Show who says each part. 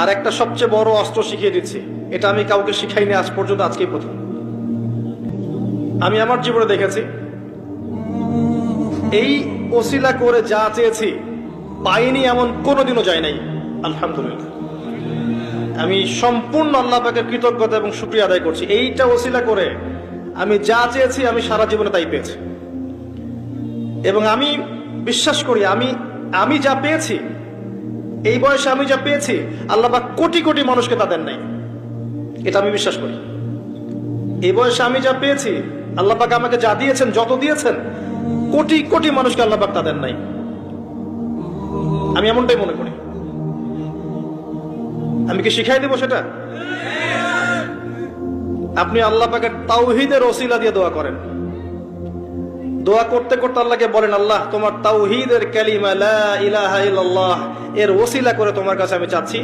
Speaker 1: আর একটা সবচেয়ে বড় অস্ত্র শিখিয়ে দিচ্ছি, এটা আমি কাউকে শিখাইনি আজ পর্যন্ত, আজকেই প্রথম। আমি আমার জীবনে দেখেছি এই ওসিলা করে যা চেয়েছি পাইনি এমন কোনোদিনও যায় নাই। আলহামদুলিল্লাহ, আমি সম্পূর্ণ আল্লাহ পাকের কৃতজ্ঞতা এবং শুকরিয়া আদায় করছি। এইটা ওসিলা করে আমি যা চেয়েছি আমি সারা জীবনে তাই পেয়েছি। এবং আমি বিশ্বাস করি আমি যা পেয়েছি, এই বয়সে আমি যা পেয়েছি, আল্লাহ পাক কোটি কোটি মানুষকে তা দেন নাই। এটা আমি বিশ্বাস করি। এই বয়সে আমি যা পেয়েছি, আল্লাহ পাক আমাকে যা দিয়েছেন, যত দিয়েছেন, কোটি কোটি মানুষকে আল্লাহ পাক তা দেন নাই। আমি এমনটাই মনে করি। আমি কি শিখাই দেব সেটা? আপনি আল্লাহ পাকের তাওহীদের ওসিলা দিয়ে দোয়া করেন। দোয়া করতে করতে আল্লাহকে বলেন, আল্লাহ তোমার তাওহীদের কালিমা লা ইলাহা ইল্লাল্লাহ এর ওসিলা করে তোমার কাছে আমি চাচ্ছি